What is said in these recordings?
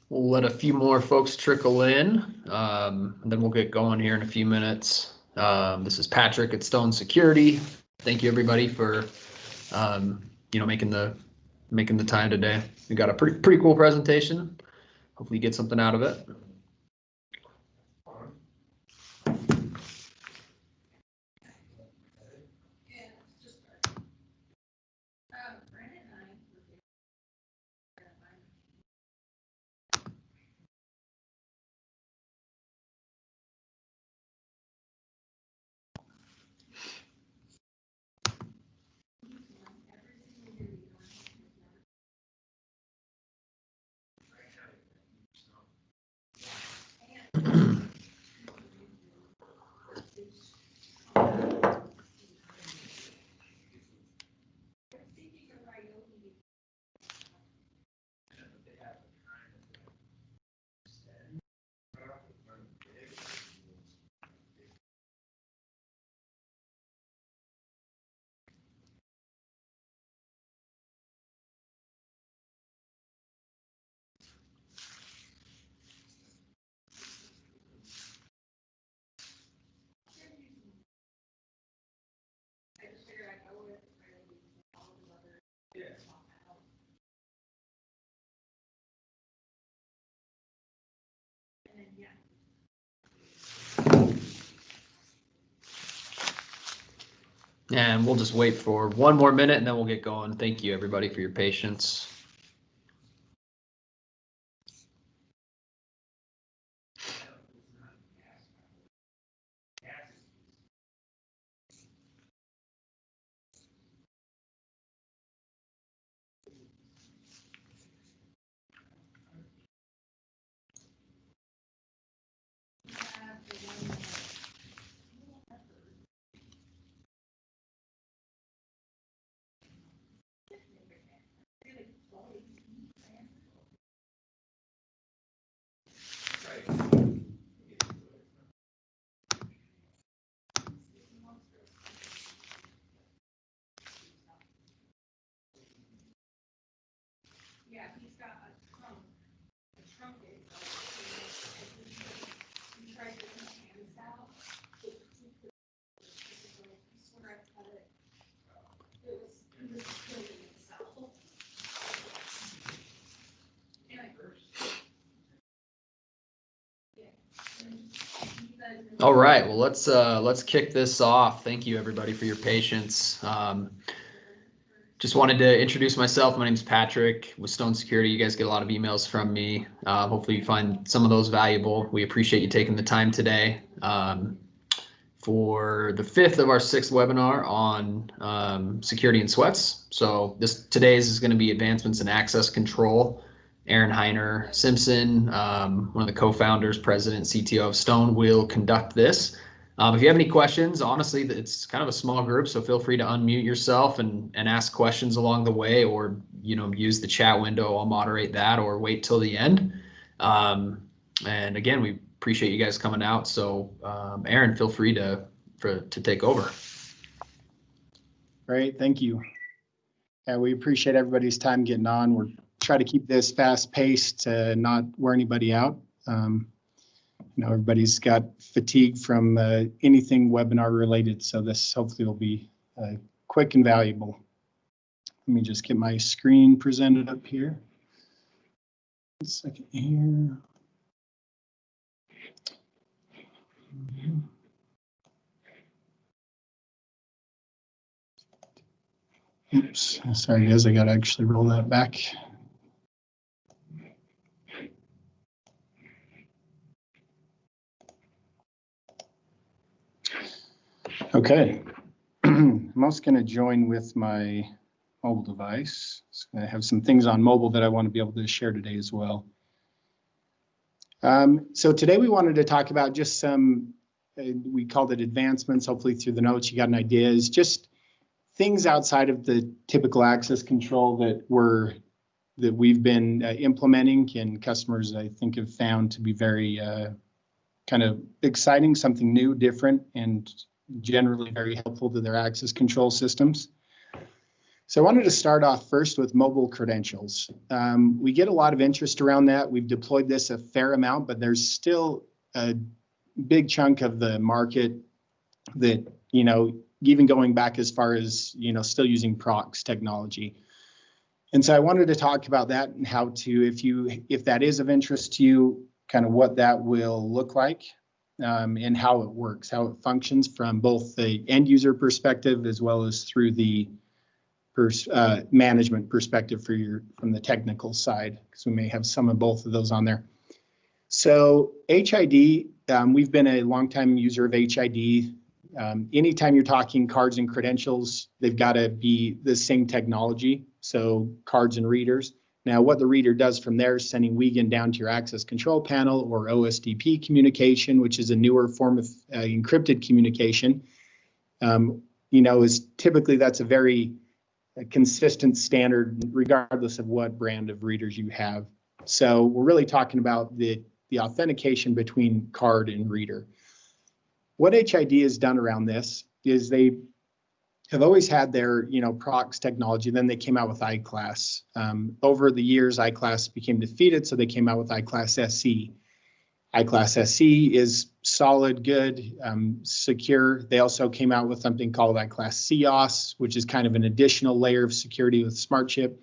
We'll let a few more folks trickle in, and then we'll get going here in a few minutes. This is Patrick at Stone Security. Thank you everybody for making the time today. We got a pretty cool presentation. Hopefully you get something out of it. And we'll just wait for one more minute and then we'll get going. Thank you everybody for your patience. All right, well let's kick this off. Thank you everybody for your patience. Just wanted to introduce myself. My name is Patrick with Stone Security. You guys get a lot of emails from me. Hopefully you find some of those valuable. We appreciate you taking the time today for the fifth of our sixth webinar on security and sweats. So today's is going to be advancements in access control. Aaron Heiner Simpson, one of the co-founders, president, CTO of Stone, will conduct this. If you have any questions, honestly, it's kind of a small group, so feel free to unmute yourself and ask questions along the way, or use the chat window. I'll moderate that, or wait till the end. And again, we appreciate you guys coming out. So Aaron, feel free to take over. Great, thank you. Yeah, we appreciate everybody's time getting on. We're trying to keep this fast paced to not wear anybody out. Everybody's got fatigue from anything webinar related, so this hopefully will be quick and valuable. Let me just get my screen presented up here. 1 second here. Oops, sorry guys, I gotta actually roll that back. Okay, I'm also going to join with my mobile device. So I have some things on mobile that I want to be able to share today as well. So today we wanted to talk about just some, we called it advancements. Hopefully through the notes you got an idea, is just things outside of the typical access control that we've been implementing, and customers I think have found to be very kind of exciting, something new, different, and generally very helpful to their access control systems. So I wanted to start off first with mobile credentials. We get a lot of interest around that. We've deployed this a fair amount, but there's still a big chunk of the market that, even going back as far as, still using prox technology. And so I wanted to talk about that and how to, if that is of interest to you, kind of what that will look like, and how it works, how it functions from both the end user perspective as well as through the management perspective from the technical side, because we may have some of both of those on there. So HID, we've been a longtime user of HID. Anytime you're talking cards and credentials, they've got to be the same technology. So cards and readers. Now, what the reader does from there is sending WGEN down to your access control panel or Osdp communication, which is a newer form of encrypted communication. Is typically that's a very consistent standard regardless of what brand of readers you have. So we're really talking about the authentication between card and reader. What HID has done around this is they have always had their, prox technology. Then they came out with iClass. Over the years, iClass became defeated, so they came out with iClass SE. iClass SE is solid, good, secure. They also came out with something called iClass COS, which is kind of an additional layer of security with Smart Chip.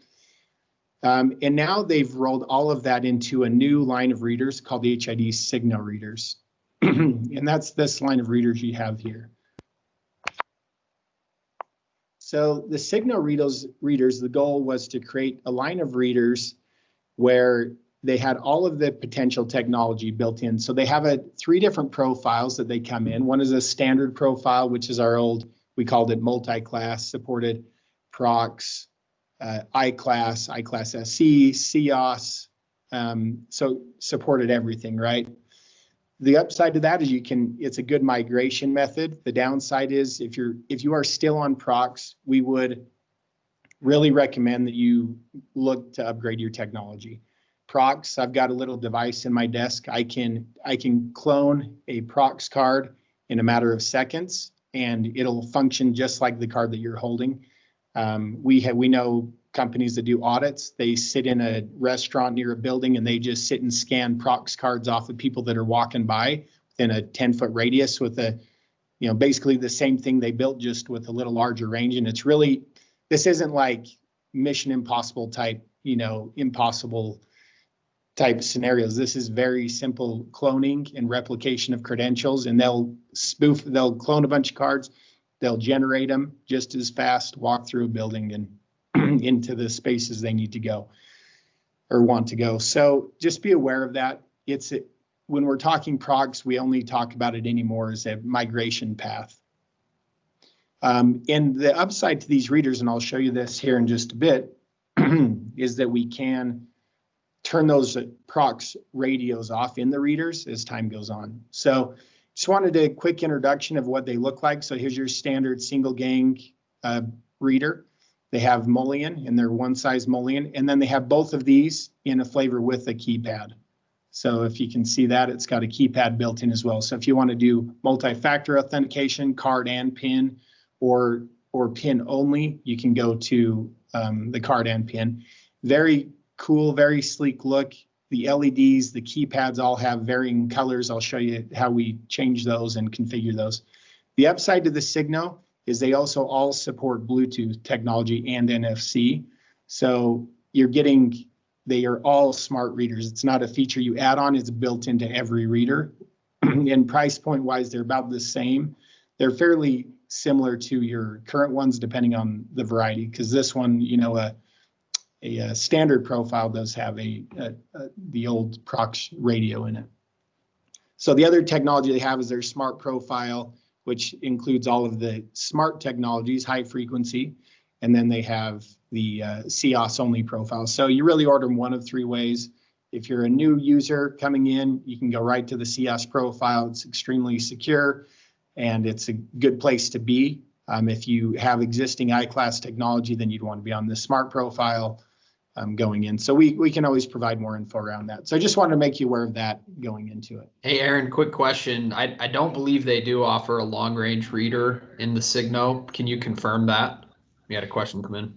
And now they've rolled all of that into a new line of readers called the HID Signo readers. And that's this line of readers you have here. So the Signo readers, the goal was to create a line of readers where they had all of the potential technology built in. So they have three different profiles that they come in. One is a standard profile, which is our old, we called it multi-class, supported prox, iClass, iClass SE, COS, so supported everything, right? The upside to that is it's a good migration method. The downside is if you are still on prox, we would really recommend that you look to upgrade your technology. Prox, I've got a little device in my desk. I can clone a prox card in a matter of seconds, and it'll function just like the card that you're holding. We know companies that do audits. They sit in a restaurant near a building and they just sit and scan prox cards off of people that are walking by within a 10-foot radius with basically the same thing they built, just with a little larger range. And it's really, this isn't like Mission Impossible type, impossible type scenarios. This is very simple cloning and replication of credentials, and they'll clone a bunch of cards. They'll generate them just as fast, walk through a building and into the spaces they need to go or want to go. So just be aware of that. When we're talking prox, we only talk about it anymore as a migration path. And the upside to these readers, and I'll show you this here in just a bit, is that we can turn those prox radios off in the readers as time goes on. So just wanted a quick introduction of what they look like. So here's your standard single gang reader. They have mullion, and they're one size mullion. And then they have both of these in a flavor with a keypad. So if you can see that, it's got a keypad built in as well. So if you want to do multi-factor authentication, card and PIN, or PIN only, you can go to the card and PIN. Very cool, very sleek look. The LEDs, the keypads all have varying colors. I'll show you how we change those and configure those. The upside to the Signo is they also all support Bluetooth technology and NFC. So they are all smart readers. It's not a feature you add on, it's built into every reader. And price point wise, they're about the same. They're fairly similar to your current ones, depending on the variety, because this one, a standard profile does have the old prox radio in it. So the other technology they have is their smart profile, which includes all of the smart technologies, high frequency, and then they have the COS only profile. So you really order them one of three ways. If you're a new user coming in, you can go right to the COS profile. It's extremely secure, and it's a good place to be. If you have existing iClass technology, then you'd want to be on the smart profile going in. So we can always provide more info around that. So I just wanted to make you aware of that going into it. Hey, Aaron, quick question. I don't believe they do offer a long range reader in the Signo. Can you confirm that? We had a question come in.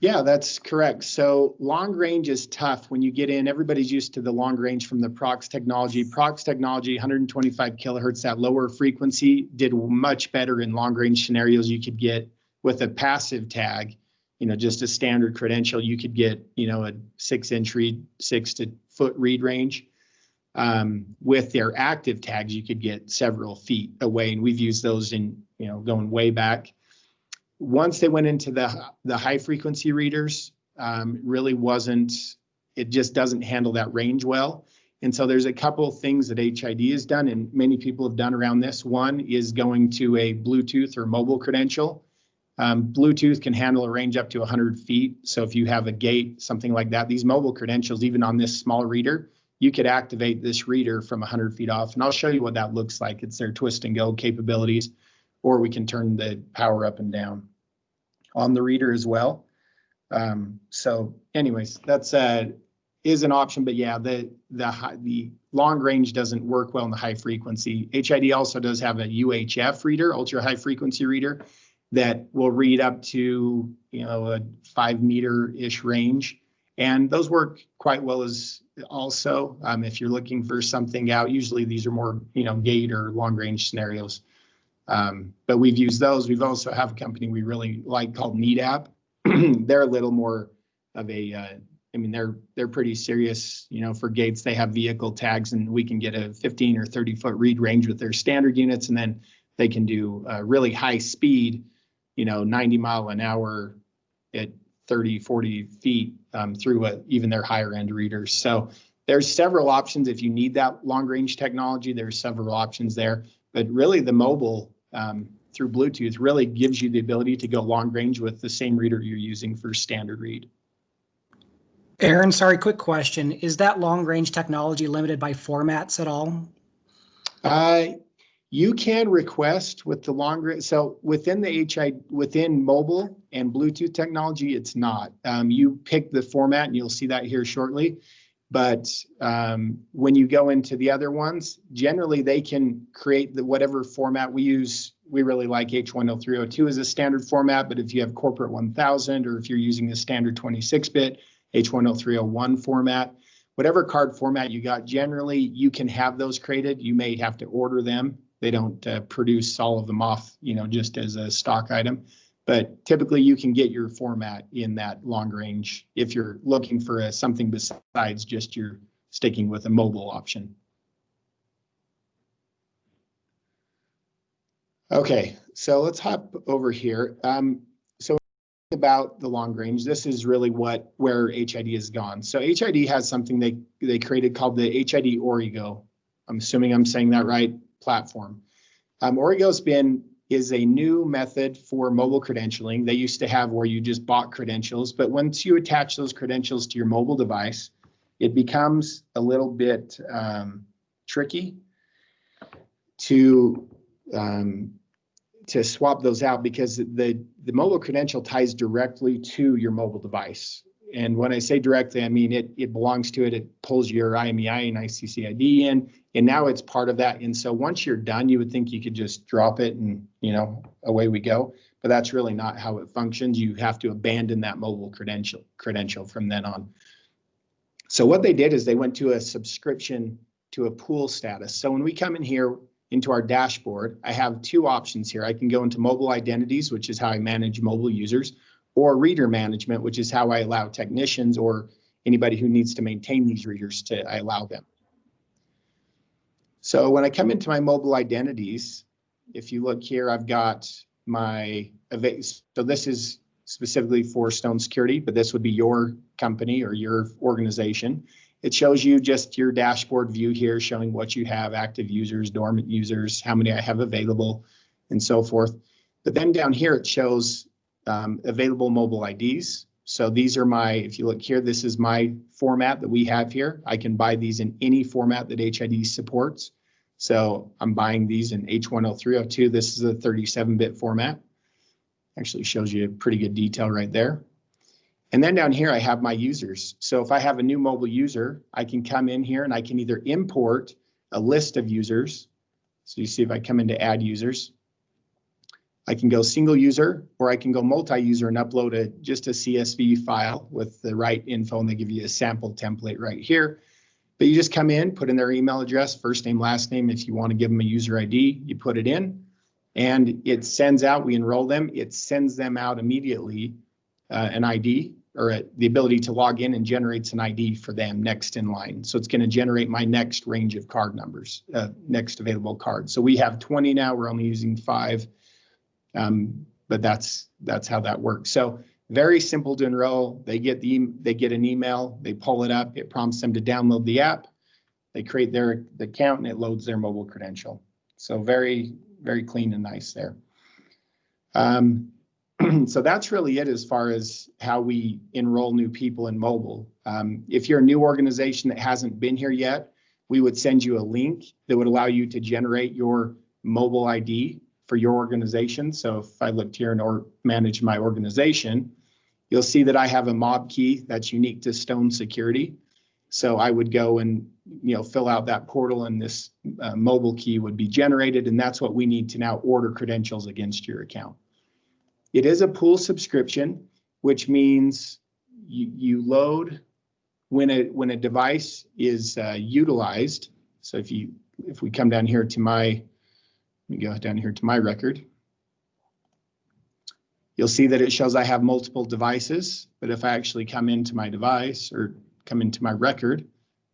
Yeah, that's correct. So long range is tough when you get in. Everybody's used to the long range from the Prox technology. Prox technology, 125 kilohertz, that lower frequency, did much better in long range scenarios. You could get with a passive tag, just a standard credential, you could get, a 6-inch read, 6-foot read range. With their active tags, you could get several feet away, and we've used those in, going way back. Once they went into the high frequency readers, really wasn't, it just doesn't handle that range well. And so there's a couple of things that HID has done, and many people have done around this. One is going to a Bluetooth or mobile credential. Bluetooth can handle a range up to 100 feet. So if you have a gate, something like that, these mobile credentials, even on this small reader, you could activate this reader from 100 feet off. And I'll show you what that looks like. It's their twist and go capabilities, or we can turn the power up and down on the reader as well. So anyways, that's is an option, but yeah, the long range doesn't work well in the high frequency. HID also does have a UHF reader, ultra high frequency reader, that will read up to, a 5-meter-ish range. And those work quite well as also, if you're looking for something out, usually these are more, gate or long range scenarios. But we've used those. We've also have a company we really like called NeedApp. They're a little more of a, they're pretty serious, for gates. They have vehicle tags, and we can get a 15 or 30-foot read range with their standard units. And then they can do really high speed, 90 mile an hour at 30, 40 feet through even their higher end readers. So there's several options. If you need that long range technology, there's several options there. But really the mobile through Bluetooth really gives you the ability to go long range with the same reader you're using for standard read. Aaron, sorry, quick question. Is that long range technology limited by formats at all? You can request with the long range. So within the within mobile and Bluetooth technology, it's not. You pick the format, and you'll see that here shortly. But when you go into the other ones, generally they can create whatever format we use. We really like H10302 as a standard format, but if you have corporate 1000, or if you're using the standard 26-bit H10301 format, whatever card format you got, generally you can have those created. You may have to order them. They don't produce all of them off, just as a stock item. But typically you can get your format in that long range if you're looking for something besides just your sticking with a mobile option. Okay, so let's hop over here. So about the long range, this is really where HID has gone. So HID has something they created called the HID Origo. I'm assuming I'm saying that right, platform. Origo's is a new method for mobile credentialing. They used to have where you just bought credentials, but once you attach those credentials to your mobile device, it becomes a little bit tricky to swap those out, because the mobile credential ties directly to your mobile device. And when I say directly, I mean it belongs to it. It pulls your IMEI and ICCID in, and now it's part of that. And so once you're done, you would think you could just drop it and, away we go. But that's really not how it functions. You have to abandon that mobile credential from then on. So what they did is they went to a subscription to a pool status. So when we come in here into our dashboard, I have two options here. I can go into mobile identities, which is how I manage mobile users, or reader management, which is how I allow technicians or anybody who needs to maintain these readers I allow them. So when I come into my mobile identities, if you look here, I've got so this is specifically for Stone Security, but this would be your company or your organization. It shows you just your dashboard view here, showing what you have, active users, dormant users, how many I have available, and so forth. But then down here, it shows available mobile IDs. So these are if you look here, this is my format that we have here. I can buy these in any format that HID supports. So I'm buying these in H10302. This is a 37-bit format. Actually shows you pretty good detail right there. And then down here, I have my users. So if I have a new mobile user, I can come in here and I can either import a list of users. So you see if I come into add users, I can go single user, or I can go multi-user and upload just a CSV file with the right info, and they give you a sample template right here. But you just come in, put in their email address, first name, last name. If you want to give them a user ID, you put it in, and it sends out, we enroll them, it sends them out immediately an ID, or the ability to log in, and generates an ID for them next in line. So it's going to generate my next range of card numbers, next available card. So we have 20 now, we're only using 5. But that's how that works. So very simple to enroll. They get an email, they pull it up, it prompts them to download the app, they create their account, and it loads their mobile credential. So very, very clean and nice there. So that's really it as far as how we enroll new people in mobile. If you're a new organization that hasn't been here yet, we would send you a link that would allow you to generate your mobile ID for your organization. So if I looked here and manage my organization, you'll see that I have a mob key that's unique to Stone Security. So I would go and fill out that portal, and this mobile key would be generated, and that's what we need to now order credentials against your account. It is a pool subscription, which means you load when a device is utilized. So if we come down here to let me go down here to my record. You'll see that it shows I have multiple devices, but if I actually come into my device or come into my record,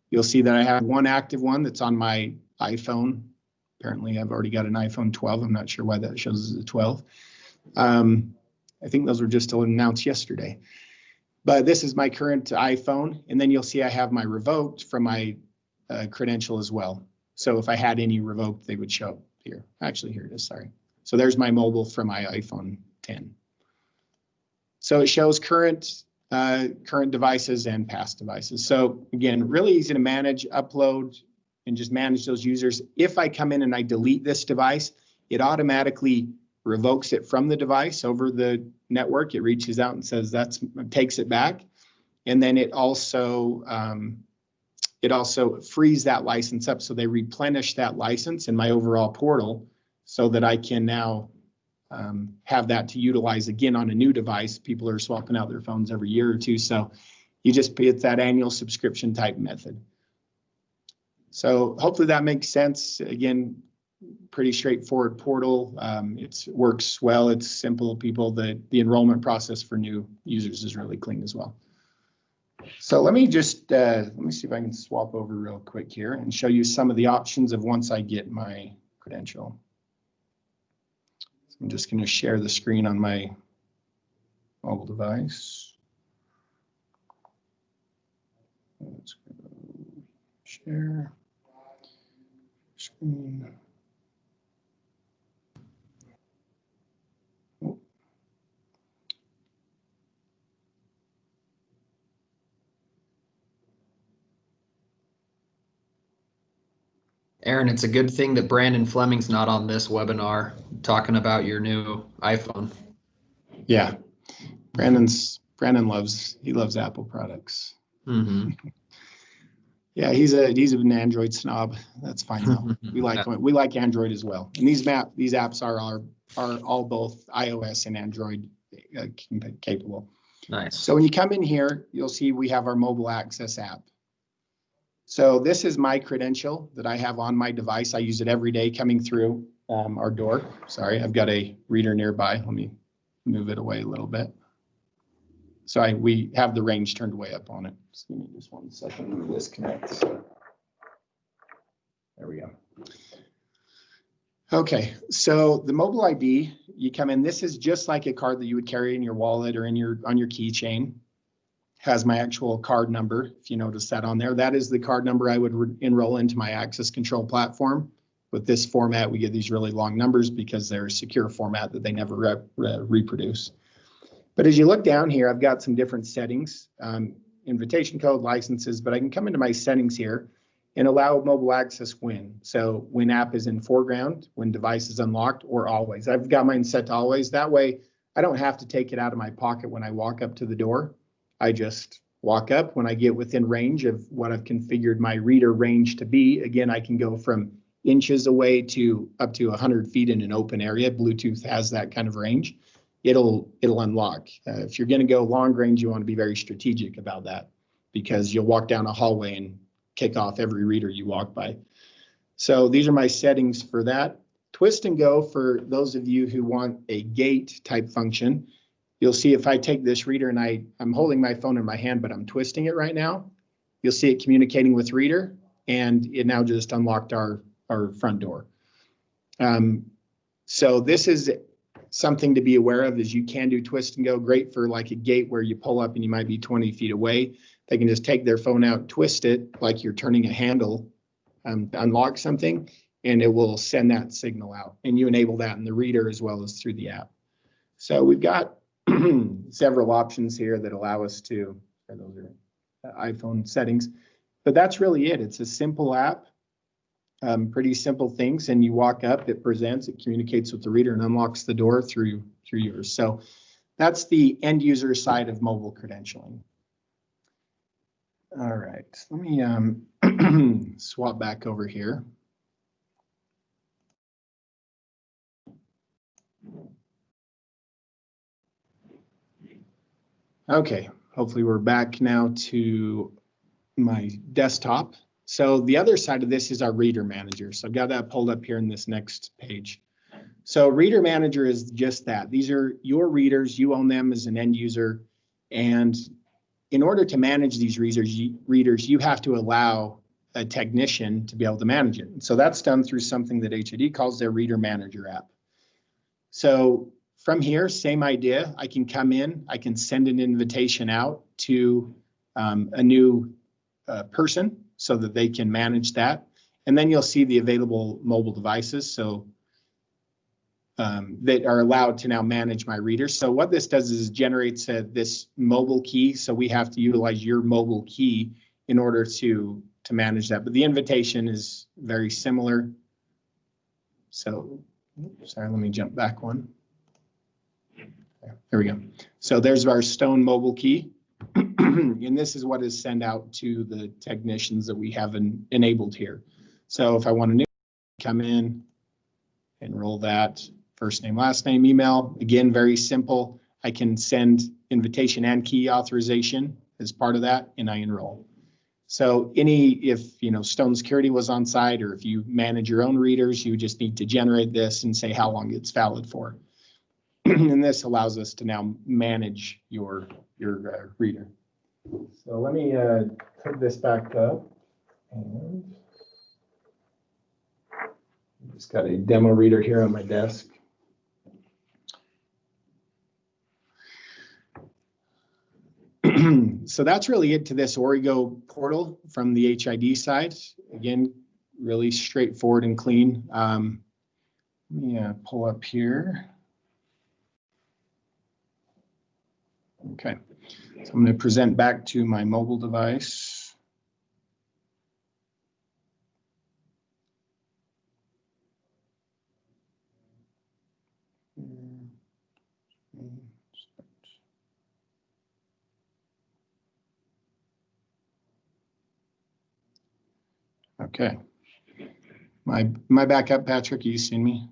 you'll see that I have one active one that's on my iPhone. Apparently I've already got an iPhone 12. I'm not sure why that shows as a 12. I think those were just announced yesterday. But this is my current iPhone, and then you'll see I have my revoked from my credential as well. So if I had any revoked, they would show up here. Actually, here it is, sorry. So there's my mobile from my iPhone 10. So it shows current devices and past devices. So again, really easy to manage, upload, and just manage those users. If I come in and I delete this device, it automatically revokes it from the device over the network. It reaches out and says takes it back. And then it also frees that license up, so they replenish that license in my overall portal so that I can now have that to utilize again on a new device. People are swapping out their phones every year or two, so it's that annual subscription type method. So hopefully that makes sense. Again, pretty straightforward portal. It works well. It's simple. The enrollment process for new users is really clean as well. So let me just let me see if I can swap over real quick here and show you some of the options of once I get my credential. So I'm just going to share the screen on my mobile device. Let's go share screen. Aaron, it's a good thing that Brandon Fleming's not on this webinar talking about your new iPhone. Yeah, Brandon loves Apple products. Mm-hmm. Yeah, he's an Android snob. That's fine though. We like Android as well. And these apps are all both iOS and Android capable. Nice. So when you come in here, you'll see we have our mobile access app. So this is my credential that I have on my device. I use it every day coming through our door. Sorry, I've got a reader nearby. Let me move it away a little bit. So we have the range turned way up on it. Just give me just 1 second. Let me disconnect. There we go. Okay, so the mobile ID, you come in. This is just like a card that you would carry in your wallet or on your keychain. Has my actual card number, if you notice that on there. That is the card number I would enroll into my access control platform. With this format, we get these really long numbers because they're a secure format that they never reproduce. But as you look down here, I've got some different settings, invitation code, licenses, but I can come into my settings here and allow mobile access when. So when app is in foreground, when device is unlocked, or always. I've got mine set to always. That way, I don't have to take it out of my pocket when I walk up to the door. I just walk up when I get within range of what I've configured my reader range to be. Again, I can go from inches away to up to 100 feet in an open area. Bluetooth has that kind of range. It'll unlock. If you're going to go long range, you want to be very strategic about that, because you'll walk down a hallway and kick off every reader you walk by. So these are my settings for that. Twist and go, for those of you who want a gate type function, you'll see if I take this reader and I'm holding my phone in my hand, but I'm twisting it right now, you'll see it communicating with reader, and it now just unlocked our front door. So this is something to be aware of, is you can do twist and go. Great for like a gate where you pull up and you might be 20 feet away. They can just take their phone out, twist it like you're turning a handle to unlock something, and it will send that signal out. And you enable that in the reader as well as through the app. So we've got several options here that allow us to, those are iPhone settings, but that's really it. It's a simple app. Pretty simple things, and you walk up, it presents, it communicates with the reader, and unlocks the door through yours. So that's the end user side of mobile credentialing. All right, let me swap back over here. Okay, hopefully we're back now to my desktop. So the other side of this is our reader manager. So I've got that pulled up here in this next page. So reader manager is just that. These are your readers. You own them as an end user. And in order to manage these readers, you have to allow a technician to be able to manage it. So that's done through something that HID calls their reader manager app. So from here, same idea. I can come in, I can send an invitation out to a new person, so that they can manage that. And then you'll see the available mobile devices, so that are allowed to now manage my readers. So what this does is generates this mobile key. So we have to utilize your mobile key in order to manage that. But the invitation is very similar. So, sorry, let me jump back one. There we go. So there's our Stone mobile key. And this is what is sent out to the technicians that we have enabled here. So if I want to come in, enroll that, first name, last name, email, again, very simple. I can send invitation and key authorization as part of that, and I enroll. So if Stone Security was on site, or if you manage your own readers, you just need to generate this and say how long it's valid for. And this allows us to now manage your reader. So let me put this back up, and just got a demo reader here on my desk. So that's really it to this Origo portal from the HID side. Again, really straightforward and clean. Let me pull up here. Okay, so I'm going to present back to my mobile device. Okay, my backup, Patrick, you seen me?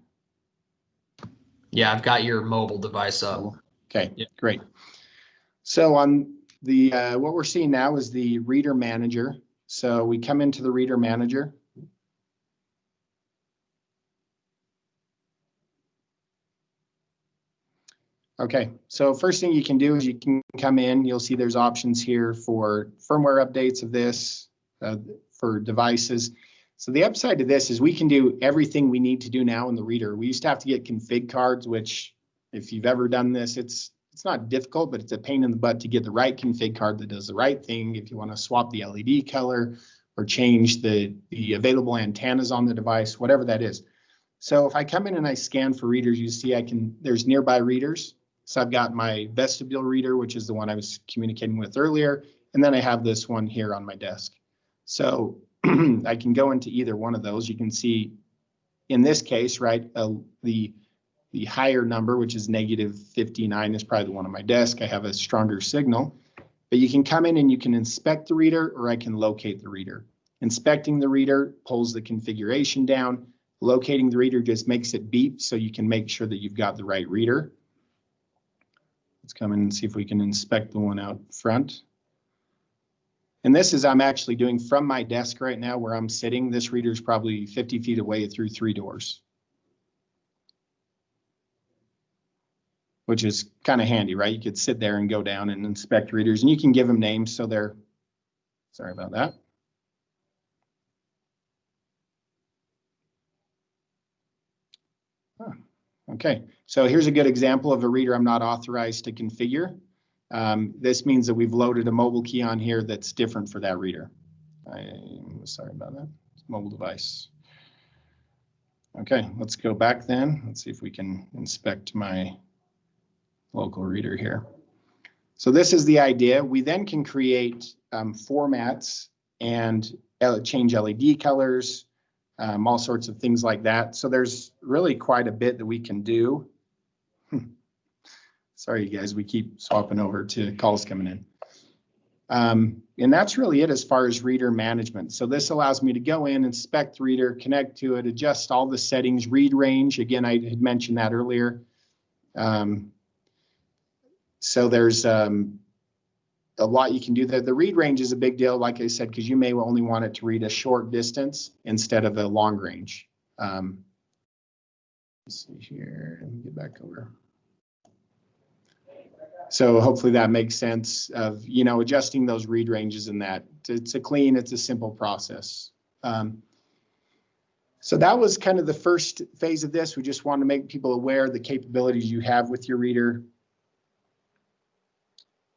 Yeah, I've got your mobile device up. Okay, Yep. Great. So on the what we're seeing now is the reader manager. So we come into the reader manager. Okay, so first thing you can do is you can come in, you'll see there's options here for firmware updates of this, for devices. So the upside to this is we can do everything we need to do now in the reader. We used to have to get config cards, which if you've ever done this, it's not difficult, but it's a pain in the butt to get the right config card that does the right thing. If you want to swap the LED color or change the available antennas on the device, whatever that is. So if I come in and I scan for readers, you see there's nearby readers. So I've got my vestibule reader, which is the one I was communicating with earlier. And then I have this one here on my desk. So I can go into either one of those. You can see in this case, right, the higher number, which is -59, is probably the one on my desk. I have a stronger signal. But you can come in and you can inspect the reader, or I can locate the reader. Inspecting the reader pulls the configuration down. Locating the reader just makes it beep so you can make sure that you've got the right reader. Let's come in and see if we can inspect the one out front. And this is I'm actually doing from my desk right now where I'm sitting. This reader is probably 50 feet away through 3 doors, which is kind of handy, right? You could sit there and go down and inspect readers, and you can give them names so they're, sorry about that. Okay, so here's a good example of a reader I'm not authorized to configure. This means that we've loaded a mobile key on here that's different for that reader. I'm sorry about that. It's a mobile device. Okay, let's go back then. Let's see if we can inspect my local reader here. So this is the idea. We then can create formats and change LED colors, all sorts of things like that. So there's really quite a bit that we can do. Sorry, you guys, we keep swapping over to calls coming in. And that's really it as far as reader management. So this allows me to go in, inspect the reader, connect to it, adjust all the settings, read range. Again, I had mentioned that earlier. So there's a lot you can do there. The read range is a big deal, like I said, because you may only want it to read a short distance instead of a long range. Let's see here, let me get back over. So hopefully that makes sense of, you know, adjusting those read ranges in that. It's a simple process. So that was kind of the first phase of this. We just want to make people aware of the capabilities you have with your reader.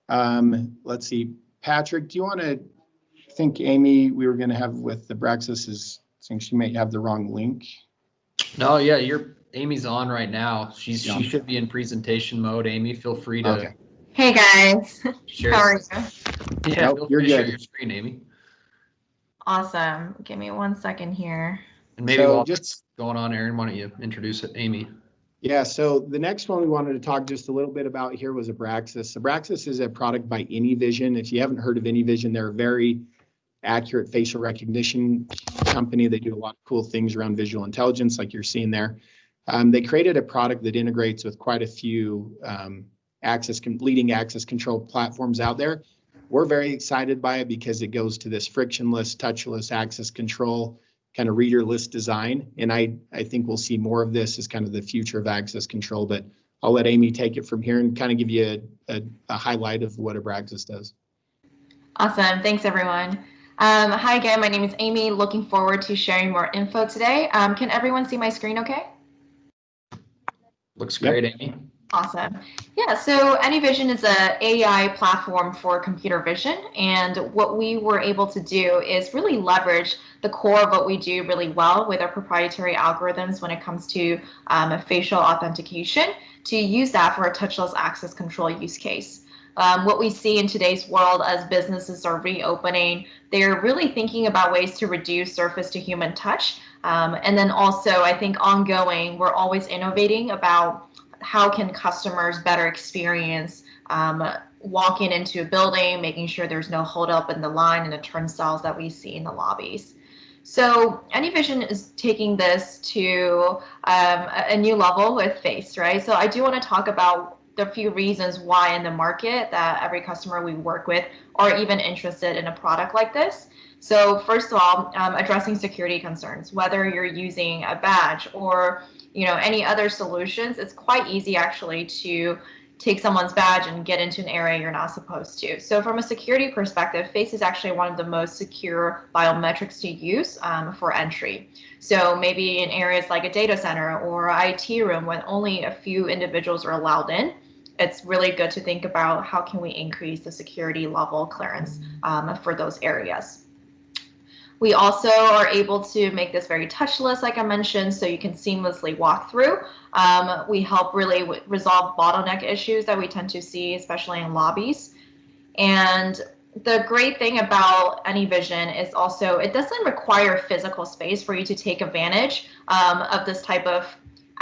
Let's see, Patrick, do you want to, I think Amy, we were going to have with the Abraxas is saying she may have the wrong link. No, yeah, Amy's on right now. She should be in presentation mode. Amy, feel free to. Okay. Hey guys, share. how are you? Yeah, nope, feel you're free to good. share your screen, Amy. Awesome. Give me 1 second here. And maybe So while just that's going on, Aaron, why don't you introduce it, Amy? Yeah, so the next one we wanted to talk just a little bit about here was Abraxas. Abraxas is a product by AnyVision. If you haven't heard of AnyVision, they're a very accurate facial recognition company. They do a lot of cool things around visual intelligence like you're seeing there. They created a product that integrates with quite a few leading access control platforms out there. We're very excited by it because it goes to this frictionless, touchless access control kind of readerless design. And I think we'll see more of this as kind of the future of access control, but I'll let Amy take it from here and kind of give you a highlight of what Abraxas does. Awesome. Thanks, everyone. Hi again. My name is Amy. Looking forward to sharing more info today. Can everyone see my screen okay? Looks great, Yep. Amy. Awesome. Yeah, so AnyVision is an AI platform for computer vision. And what we were able to do is really leverage the core of what we do really well with our proprietary algorithms when it comes to facial authentication to use that for a touchless access control use case. What we see in today's world as businesses are reopening, they're really thinking about ways to reduce surface to human touch. And then also, I think ongoing, we're always innovating about how can customers better experience walking into a building, making sure there's no holdup in the line and the turnstiles that we see in the lobbies. So AnyVision is taking this to a new level with Face, right? So I do want to talk about the few reasons why in the market that every customer we work with are even interested in a product like this. So first of all, addressing security concerns, whether you're using a badge or any other solutions, it's quite easy actually to take someone's badge and get into an area you're not supposed to. So from a security perspective, Face is actually one of the most secure biometrics to use for entry. So maybe in areas like a data center or IT room when only a few individuals are allowed in, it's really good to think about how can we increase the security level clearance for those areas. We also are able to make this very touchless, like I mentioned, so you can seamlessly walk through. We help really resolve bottleneck issues that we tend to see, especially in lobbies. And the great thing about AnyVision is also it doesn't require physical space for you to take advantage of this type of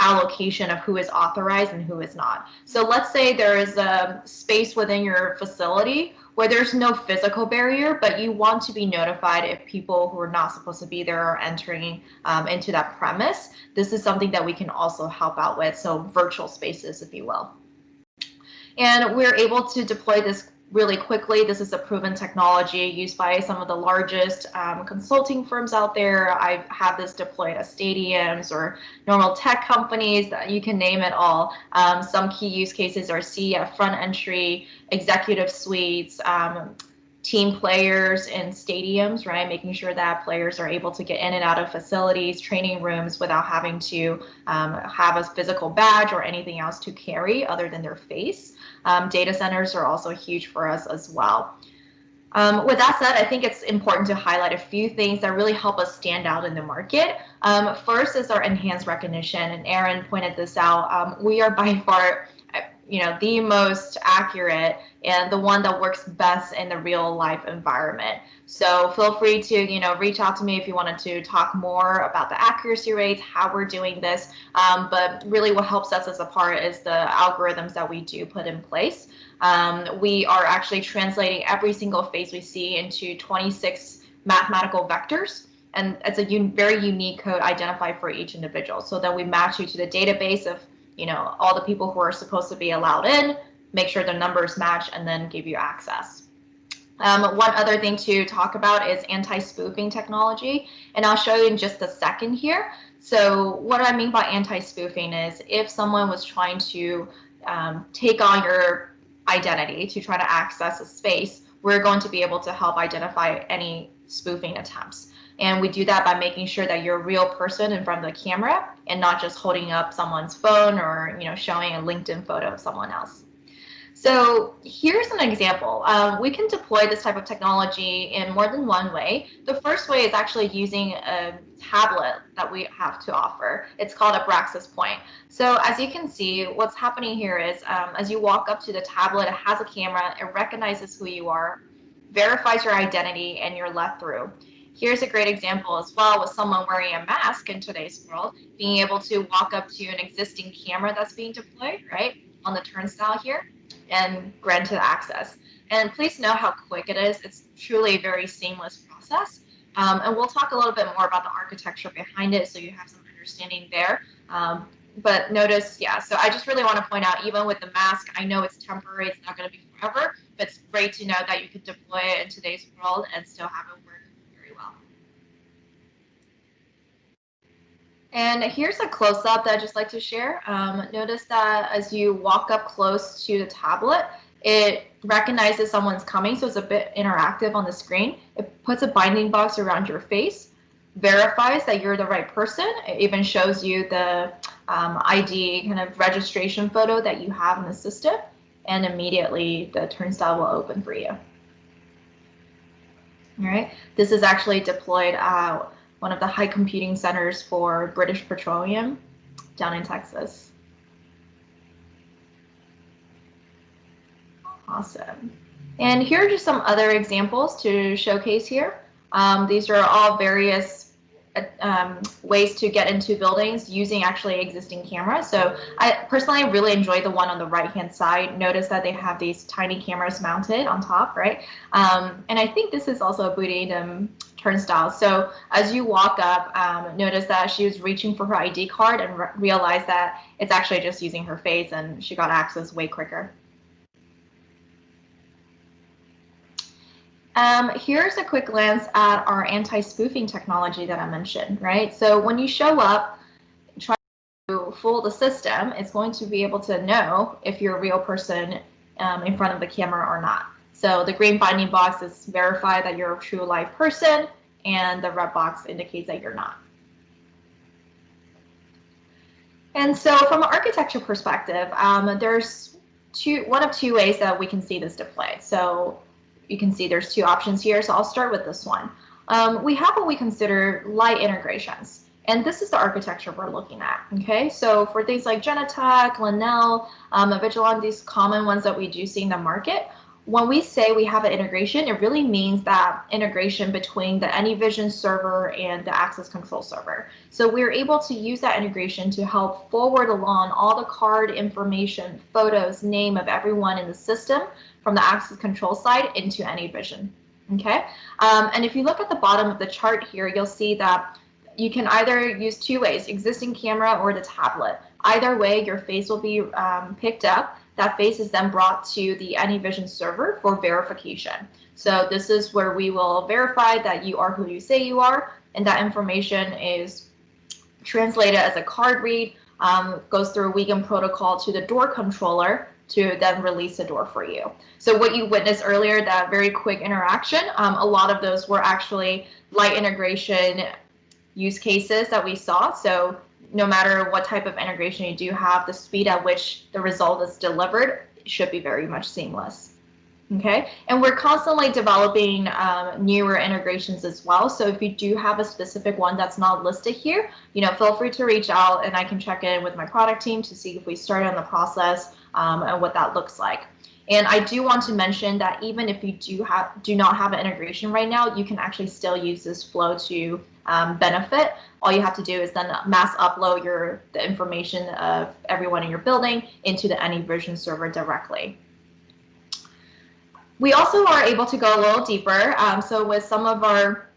allocation of who is authorized and who is not. So let's say there is a space within your facility where there's no physical barrier, but you want to be notified if people who are not supposed to be there are entering into that premise. This is something that we can also help out with, so virtual spaces, if you will. And we're able to deploy this really quickly. This is a proven technology used by some of the largest consulting firms out there. I have this deployed at stadiums or normal tech companies, you can name it all. Some key use cases are CEF front entry, executive suites, team players in stadiums, right? Making sure that players are able to get in and out of facilities, training rooms without having to have a physical badge or anything else to carry other than their face. Data centers are also huge for us as well. With that said, I think it's important to highlight a few things that really help us stand out in the market. First is our enhanced recognition, and Aaron pointed this out. We are by far, the most accurate and the one that works best in the real life environment. So feel free to, reach out to me if you wanted to talk more about the accuracy rates, how we're doing this. But really what helps us as apart is the algorithms that we do put in place. We are actually translating every single face we see into 26 mathematical vectors. And it's a very unique code identified for each individual. So then we match you to the database of all the people who are supposed to be allowed in, make sure the numbers match, and then give you access. One other thing to talk about is anti-spoofing technology, and I'll show you in just a second here. So what I mean by anti-spoofing is if someone was trying to take on your identity to try to access a space, we're going to be able to help identify any spoofing attempts. And we do that by making sure that you're a real person in front of the camera and not just holding up someone's phone or showing a LinkedIn photo of someone else. So here's an example. We can deploy this type of technology in more than one way. The first way is actually using a tablet that we have to offer. It's called Praxis Point. So as you can see, what's happening here is as you walk up to the tablet, it has a camera, it recognizes who you are, verifies your identity, and you're let through. Here's a great example as well with someone wearing a mask in today's world, being able to walk up to an existing camera that's being deployed, right, on the turnstile here, and granted access. And please know how quick it is. It's truly a very seamless process. And we'll talk a little bit more about the architecture behind it so you have some understanding there. But notice, yeah, so I just really want to point out, even with the mask, I know it's temporary, it's not going to be forever, but it's great to know that you could deploy it in today's world and still have it work very well. And here's a close-up that I'd just like to share. Notice that as you walk up close to the tablet, it recognizes someone's coming, so it's a bit interactive on the screen. It puts a binding box around your face, verifies that you're the right person. It even shows you the ID kind of registration photo that you have in the system, and immediately the turnstile will open for you. All right, this is actually deployed one of the high computing centers for British Petroleum down in Texas. Awesome. And here are just some other examples to showcase here. These are all various ways to get into buildings using actually existing cameras. So I personally really enjoy the one on the right-hand side. Notice that they have these tiny cameras mounted on top, right? And I think this is also a Buddhism turnstile. So as you walk up, notice that she was reaching for her ID card and realized that it's actually just using her face, and she got access way quicker. Here's a quick glance at our anti-spoofing technology that I mentioned, right? So when you show up, try to fool the system, it's going to be able to know if you're a real person in front of the camera or not. So the green binding box is verify that you're a true live person, and the red box indicates that you're not. And so from an architecture perspective, there's one of two ways that we can see this deployed. So you can see there's two options here, so I'll start with this one. We have what we consider light integrations, and this is the architecture we're looking at, okay? So for things like Genetec, Linnell, Vigilon, these common ones that we do see in the market, when we say we have an integration, it really means that integration between the AnyVision server and the access control server. So we're able to use that integration to help forward along all the card information, photos, name of everyone in the system from the access control side into AnyVision. Okay, and if you look at the bottom of the chart here, you'll see that you can either use two ways, existing camera or the tablet. Either way, your face will be picked up. That face is then brought to the AnyVision server for verification. So this is where we will verify that you are who you say you are, and that information is translated as a card read, goes through a Wiegand protocol to the door controller to then release the door for you. So what you witnessed earlier, that very quick interaction, a lot of those were actually light integration use cases that we saw. So no matter what type of integration you do have, the speed at which the result is delivered should be very much seamless. Okay, and we're constantly developing newer integrations as well. So if you do have a specific one that's not listed here, feel free to reach out and I can check in with my product team to see if we started on the process and what that looks like. And I do want to mention that even if you do not have an integration right now, you can actually still use this flow to benefit. All you have to do is then mass upload the information of everyone in your building into the AnyVision server directly. We also are able to go a little deeper. So with some of our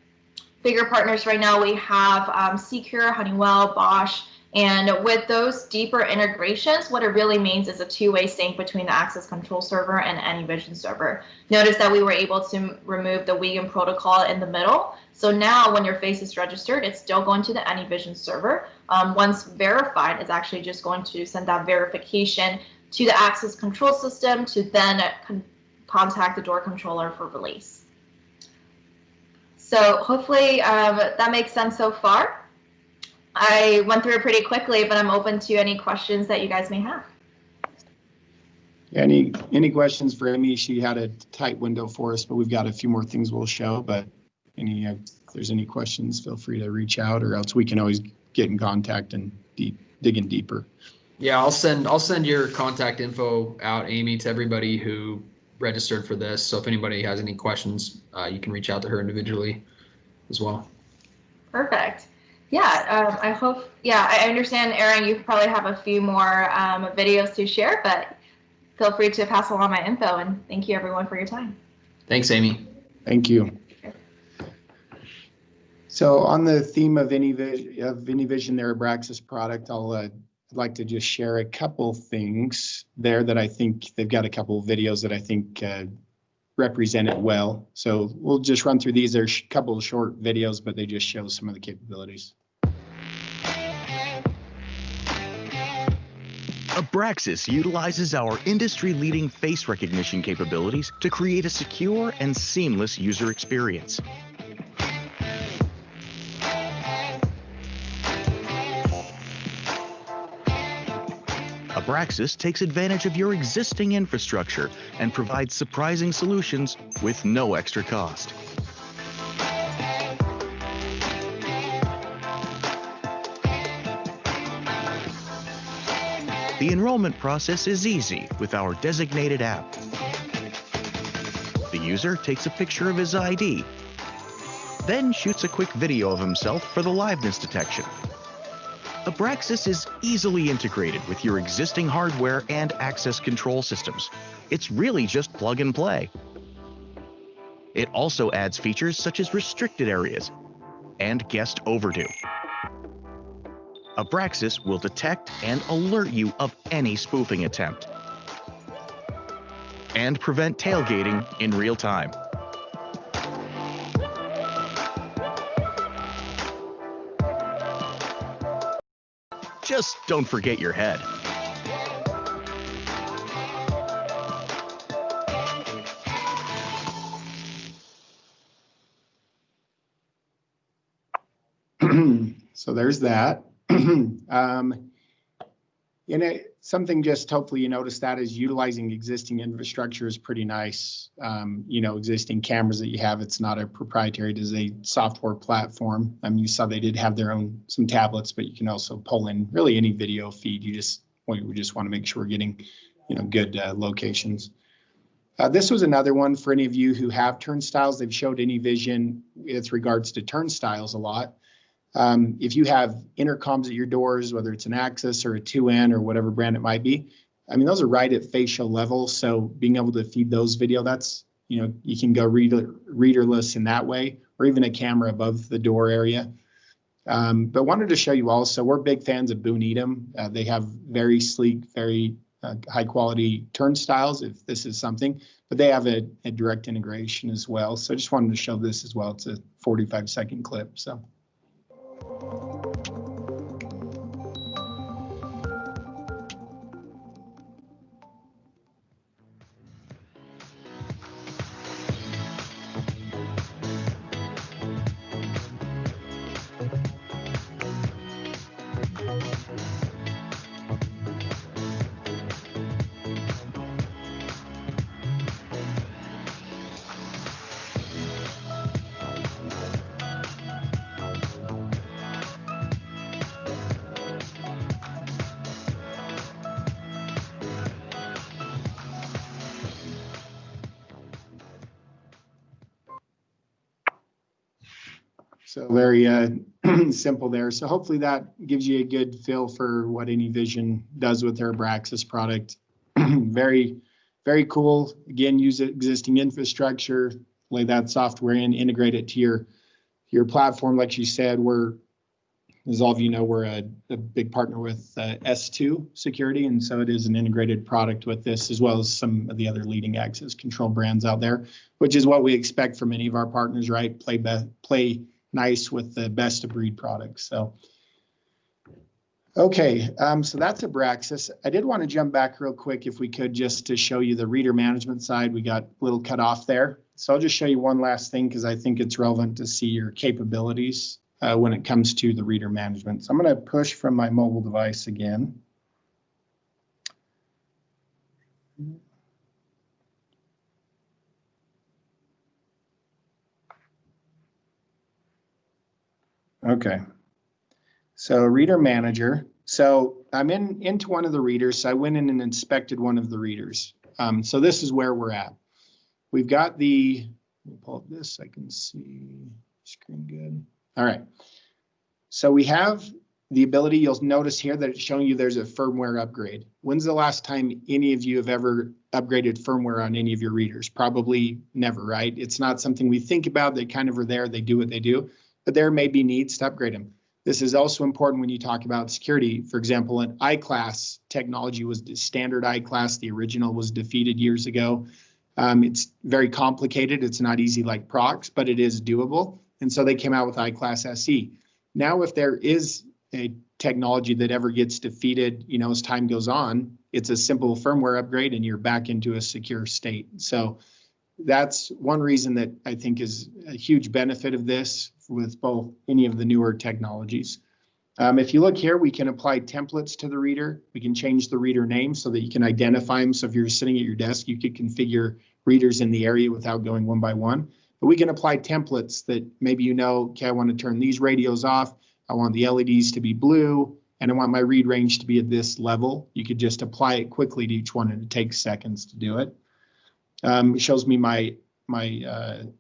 bigger partners right now, we have Secure, Honeywell, Bosch, and with those deeper integrations, what it really means is a two-way sync between the access control server and AnyVision server. Notice that we were able to remove the Wiegand protocol in the middle. So now when your face is registered, it's still going to the AnyVision server. Once verified, it's actually just going to send that verification to the access control system to then contact the door controller for release. So hopefully that makes sense so far. I went through it pretty quickly, but I'm open to any questions that you guys may have. Any questions for Amy? She had a tight window for us, but we've got a few more things we'll show. But if there's any questions, feel free to reach out, or else we can always get in contact and dig in deeper. Yeah, I'll send your contact info out, Amy, to everybody who registered for this. So if anybody has any questions, you can reach out to her individually as well. Perfect. Yeah, I hope, I understand, Aaron, you probably have a few more videos to share, but feel free to pass along my info, and thank you everyone for your time. Thanks, Amy. Thank you. Okay. So on the theme of AnyVision, their Abraxas product, I'd like to just share a couple things there that I think they've got a couple of videos that I think represent it well. So we'll just run through these. There's a couple of short videos, but they just show some of the capabilities. Abraxas utilizes our industry-leading face recognition capabilities to create a secure and seamless user experience. Abraxas takes advantage of your existing infrastructure and provides surprising solutions with no extra cost. The enrollment process is easy with our designated app. The user takes a picture of his ID, then shoots a quick video of himself for the liveness detection. Abraxas is easily integrated with your existing hardware and access control systems. It's really just plug and play. It also adds features such as restricted areas and guest overdue. Abraxas will detect and alert you of any spoofing attempt and prevent tailgating in real time. Just don't forget your head. So there's that. Something just hopefully you notice that is utilizing existing infrastructure is pretty nice. Existing cameras that you have, it's not a proprietary, it is a software platform. You saw they did have some tablets, but you can also pull in really any video feed. We just want to make sure we're getting, good locations. This was another one for any of you who have turnstiles. They've showed AnyVision with regards to turnstiles a lot. If you have intercoms at your doors, whether it's an Axis or a 2N or whatever brand it might be, I mean, those are right at facial level. So being able to feed those video, that's, you know, you can go readerless in that way, or even a camera above the door area. But wanted to show you also, we're big fans of Boone Edom. They have very sleek, very high quality turnstiles, if this is something, but they have a direct integration as well. So I just wanted to show this as well. It's a 45-second clip. So. So very simple there. So hopefully that gives you a good feel for what AnyVision does with their Abraxas product. Very, very cool. Again, use existing infrastructure, lay that software in, integrate it to your platform. Like you said, as all of you know, we're a big partner with S2 Security, and so it is an integrated product with this, as well as some of the other leading access control brands out there, which is what we expect from any of our partners, right? Play nice with the best of breed products. So, okay, so that's Abraxas. I did want to jump back real quick, if we could, just to show you the reader management side. We got a little cut off there. So I'll just show you one last thing, because I think it's relevant to see your capabilities when it comes to the reader management. So I'm going to push from my mobile device again. Okay, so reader manager. So I'm into one of the readers. So I went in and inspected one of the readers. So this is where we're at. We've got let me pull up this, I can see screen good. All right. So we have the ability, you'll notice here that it's showing you there's a firmware upgrade. When's the last time any of you have ever upgraded firmware on any of your readers? Probably never, right? It's not something we think about. They kind of are there, they do what they do, but there may be needs to upgrade them. This is also important when you talk about security. For example, an I-class technology was the standard I-class. The original was defeated years ago. It's very complicated. It's not easy like Prox, but it is doable. And so they came out with I-class SE. Now, if there is a technology that ever gets defeated, you know, as time goes on, it's a simple firmware upgrade and you're back into a secure state. So that's one reason that I think is a huge benefit of this with both any of the newer technologies. If you look here, we can apply templates to the reader. We can change the reader name so that you can identify them. So if you're sitting at your desk, you could configure readers in the area without going one by one. But we can apply templates that maybe you know, okay, I want to turn these radios off. I want the LEDs to be blue, and I want my read range to be at this level. You could just apply it quickly to each one, and it takes seconds to do it. It shows me my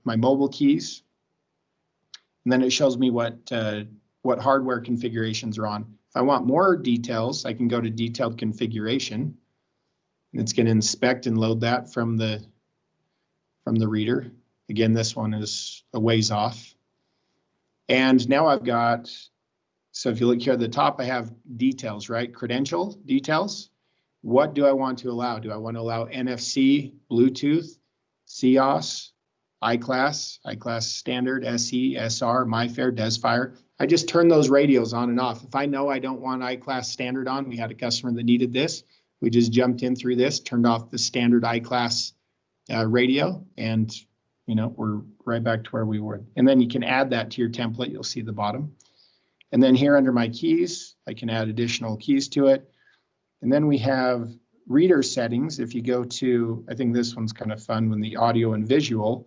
mobile keys, and then it shows me what hardware configurations are on. If I want more details, I can go to detailed configuration, and it's going to inspect and load that from the reader. Again, this one is a ways off. And now I've got, so if you look here at the top, I have details, right? Credential details. What do I want to allow? Do I want to allow NFC, Bluetooth, COS, I-class, I-class standard, SE, SR, MyFair, DesFire? I just turn those radios on and off. If I know I don't want I-class standard on, we had a customer that needed this. We just jumped in through this, turned off the standard I-class radio, and you know, we're right back to where we were. And then you can add that to your template. You'll see the bottom. And then here under my keys, I can add additional keys to it. And then we have reader settings. If you go to, I think this one's kind of fun, when the audio and visual,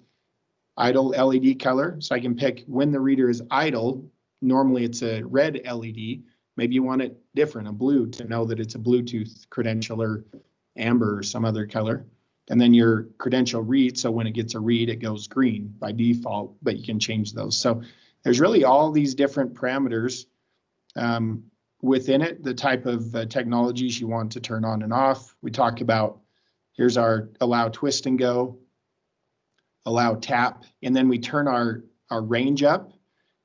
idle LED color. So I can pick when the reader is idle. Normally it's a red LED. Maybe you want it different, a blue, to know that it's a Bluetooth credential, or amber or some other color. And then your credential read, so when it gets a read, it goes green by default, but you can change those. So there's really all these different parameters within it, the type of technologies you want to turn on and off. We talk about, here's our allow twist and go, allow tap, and then we turn our range up.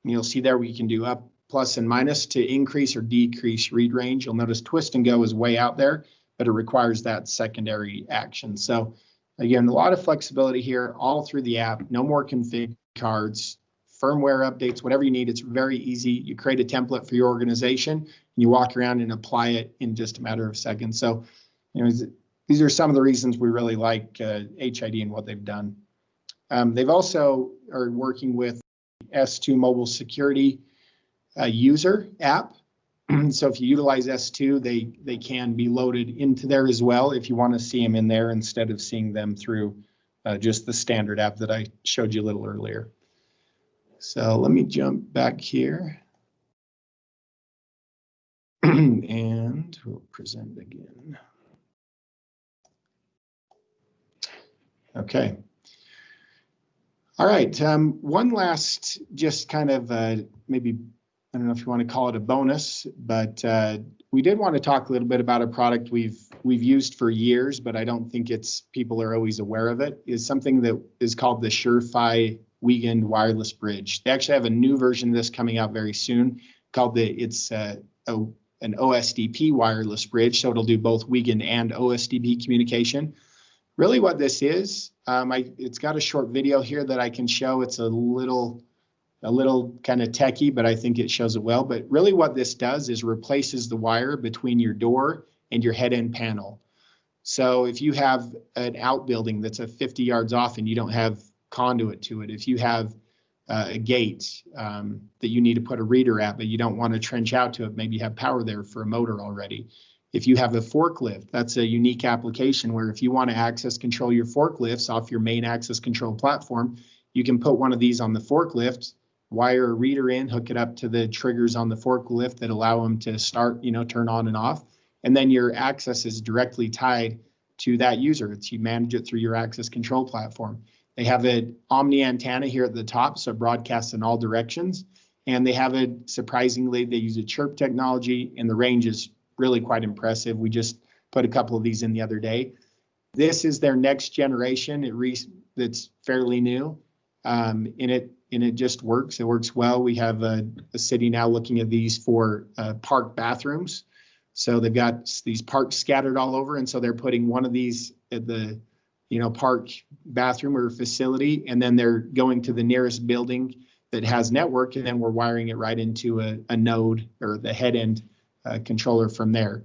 And you'll see there we can do up, plus, and minus to increase or decrease read range. You'll notice twist and go is way out there, but it requires that secondary action. So again, a lot of flexibility here all through the app. No more config cards, firmware updates, whatever you need. It's very easy. You create a template for your organization and you walk around and apply it in just a matter of seconds. So, you know, these are some of the reasons we really like HID and what they've done. They've also are working with S2 mobile security user app. So if you utilize S2, they can be loaded into there as well if you want to see them in there instead of seeing them through just the standard app that I showed you a little earlier. So let me jump back here. And we'll present again. Okay. All right. One last just kind of maybe, I don't know if you want to call it a bonus, but we did want to talk a little bit about a product we've used for years, but I don't think people are always aware of it, is something that is called the SureFi Wiegand wireless bridge. They actually have a new version of this coming out very soon called an Osdp wireless bridge. So it'll do both Wiegand and Osdp communication. Really what this is, it's got a short video here that I can show. It's a little kind of techie, but I think it shows it well. But really what this does is replaces the wire between your door and your head-end panel. So if you have an outbuilding that's 50 yards off and you don't have conduit to it, if you have a gate that you need to put a reader at, but you don't want to trench out to it, maybe you have power there for a motor already. If you have a forklift, that's a unique application where if you want to access control your forklifts off your main access control platform, you can put one of these on the forklift, wire a reader in, hook it up to the triggers on the forklift that allow them to start, turn on and off. And then your access is directly tied to that user. You manage it through your access control platform. They have an Omni antenna here at the top, so it broadcasts in all directions. And they have surprisingly, they use a chirp technology, and the range is really quite impressive. We just put a couple of these in the other day. This is their next generation. That's fairly new, and it just works. It works well. We have a city now looking at these for park bathrooms. So they've got these parks scattered all over, and so they're putting one of these at the park bathroom or facility, and then they're going to the nearest building that has network, and then we're wiring it right into a node or the head end controller from there.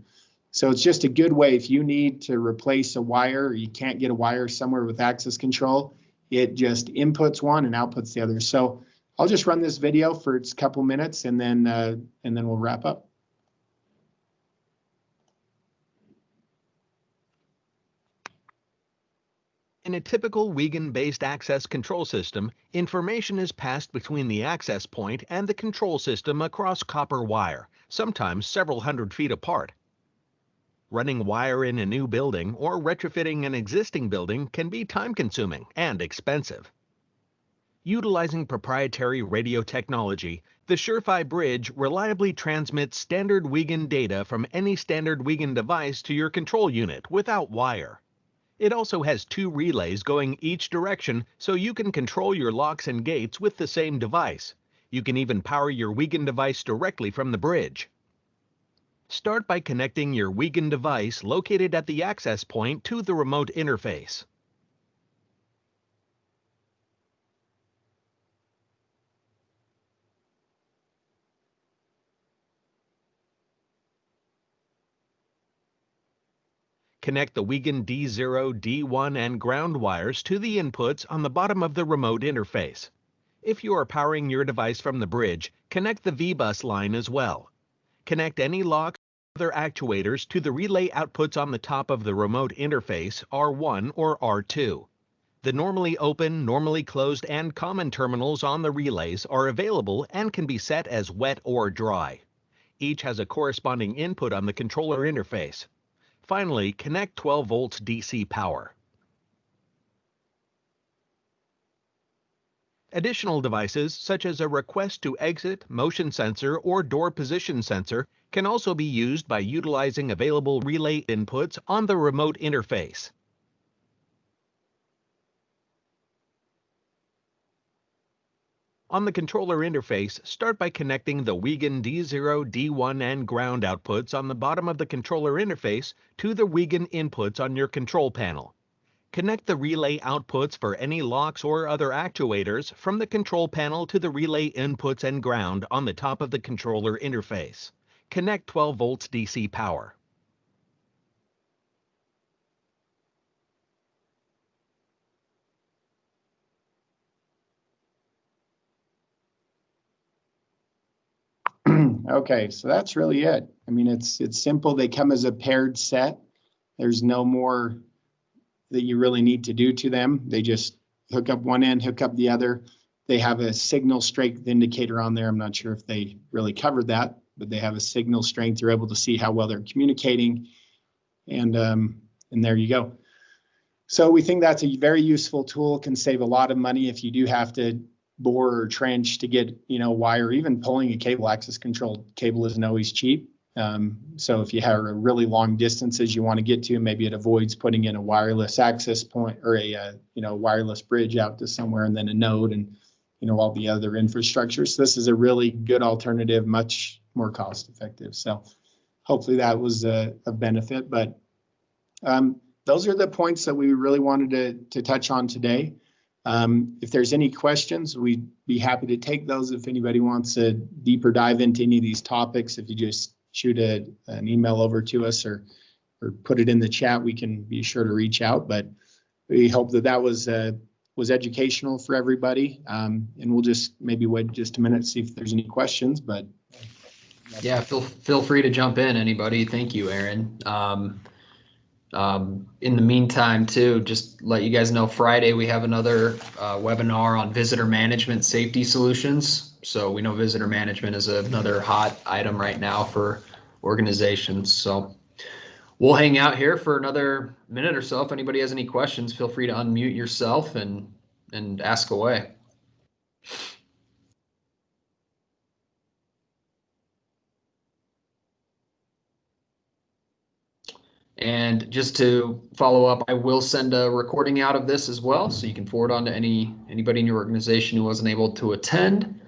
So it's just a good way if you need to replace a wire or you can't get a wire somewhere with access control, it just inputs one and outputs the other. So I'll just run this video for a couple minutes and then we'll wrap up. In a typical Wiegand-based access control system, information is passed between the access point and the control system across copper wire, sometimes several hundred feet apart. Running wire in a new building or retrofitting an existing building can be time-consuming and expensive. Utilizing proprietary radio technology, the SureFi bridge reliably transmits standard Wiegand data from any standard Wiegand device to your control unit without wire. It also has 2 relays going each direction, so you can control your locks and gates with the same device. You can even power your Wiegand device directly from the bridge. Start by connecting your Wiegand device located at the access point to the remote interface. Connect the Wiegand D0, D1, and ground wires to the inputs on the bottom of the remote interface. If you are powering your device from the bridge, connect the VBus line as well. Connect any locks or other actuators to the relay outputs on the top of the remote interface, R1 or R2. The normally open, normally closed, and common terminals on the relays are available and can be set as wet or dry. Each has a corresponding input on the controller interface. Finally, connect 12 volts DC power. Additional devices, such as a request to exit, motion sensor, or door position sensor, can also be used by utilizing available relay inputs on the remote interface. On the controller interface, start by connecting the Wiegand D0, D1, and ground outputs on the bottom of the controller interface to the Wiegand inputs on your control panel. Connect the relay outputs for any locks or other actuators from the control panel to the relay inputs and ground on the top of the controller interface. Connect 12 volts DC power. Okay, so that's really it. I mean, it's simple. They come as a paired set. There's no more that you really need to do to them. They just hook up one end, hook up the other. They have a signal strength indicator on there. I'm not sure if they really covered that, but they have a signal strength. You're able to see how well they're communicating. And there you go. So we think that's a very useful tool, can save a lot of money if you do have to bore or trench to get, wire. Even pulling a cable, access control cable isn't always cheap. So if you have a really long distances you want to get to, maybe it avoids putting in a wireless access point or a wireless bridge out to somewhere and then a node and all the other infrastructure. So this is a really good alternative, much more cost effective. So hopefully that was a benefit. But those are the points that we really wanted to touch on today. If there's any questions, we'd be happy to take those. If anybody wants a deeper dive into any of these topics, if you just shoot an email over to us or put it in the chat, we can be sure to reach out. But we hope that was educational for everybody. And we'll just maybe wait just a minute to see if there's any questions. But yeah, feel free to jump in, anybody. Thank you, Aaron. In the meantime, too, just let you guys know, Friday we have another webinar on visitor management safety solutions. So we know visitor management is another hot item right now for organizations. So we'll hang out here for another minute or so. If anybody has any questions, feel free to unmute yourself and ask away. And just to follow up, I will send a recording out of this as well, so you can forward on to anybody in your organization who wasn't able to attend.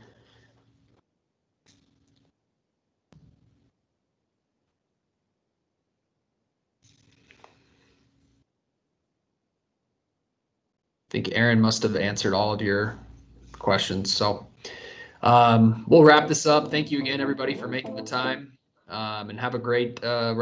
I think Aaron must have answered all of your questions. So we'll wrap this up. Thank you again, everybody, for making the time, and have a great